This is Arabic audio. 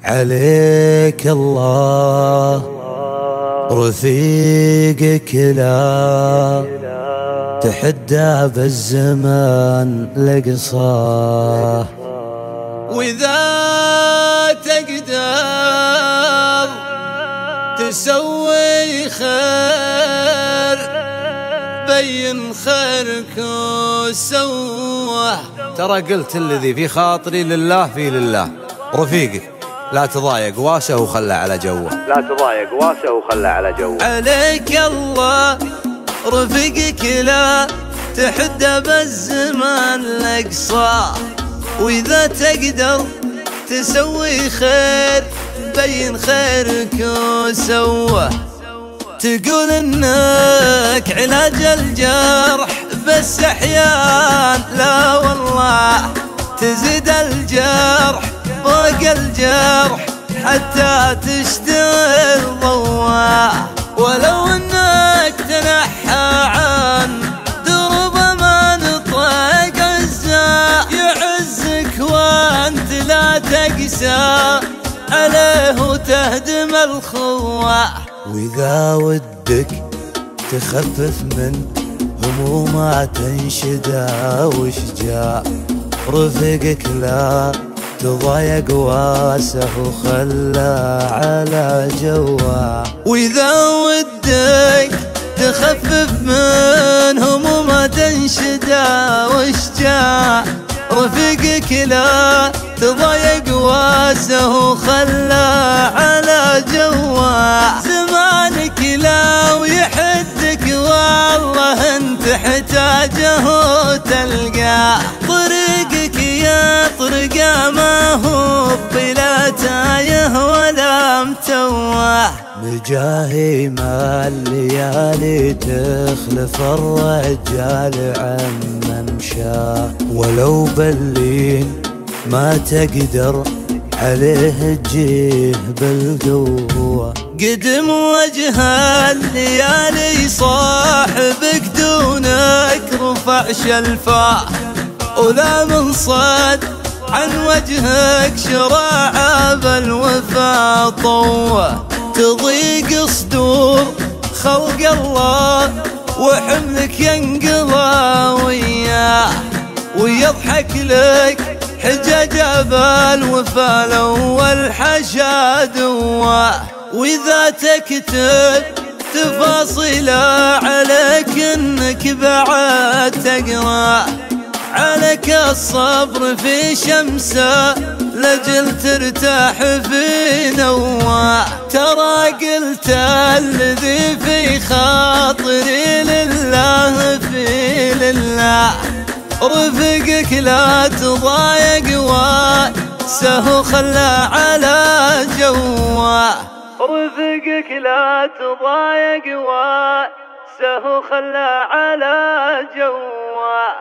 عليك الله رفيقك لا تحدى بالزمان لقصاه، وإذا تقدر تسوي خير بين خيرك وسوه. ترى قلت الذي في خاطري لله في لله. رفيقك لا تضايق واسه وخلى على جوه، لا تضايق واسه وخلى على جوه. عليك الله رفيقك لا تحدى بالزمان لقصاه، وإذا تقدر تسوي خير بين خيرك وسوه. تقول انك علاج الجرح بس احيان لا والله تزيد الجرح فوق الجرح حتى تشتغل ضواه. ولو انك تنحى عن درب ما نطيق عزاه، يعزك وانت لا تقسى عليه وتهدم الخواه. وإذا ودك تخفف من همومات تنشدى وشجاع، رفقك لا تضايق واسه وخلى على جواه. وإذا ودك تخفف من همومات تنشدى وشجاع، رفيقك لا تضايق واسه وخلى على جواه. زمانك لا ويحدك والله انت حتاجه تلقاه، طريقك يا طرقه ما هو بلا تايه ولا متواه. مجاهي ما الليالي تخلف الرجال عم مشاه، ولو بلين ما تقدر عليه تجيه بالقوة. قدم وجه الليالي صاحبك دونك رفع شلفاه، ولا من صد عن وجهك شراع بالوفا طوه. تضيق صدور خلق الله وحملك ينقضى وياه، ويضحك لك حجاج بالوفا الأول حشا دواه. وإذا تكتب تفاصيل عليك انك بعد تقرأ، عليك الصبر في شمسه لجل ترتاح في نواه. ترى قلت الذي في خاطري لله في لله، رفقك لا تضايق واسه وخلى على جواه. رفقك لا تضايق واسه وخلى على جواه.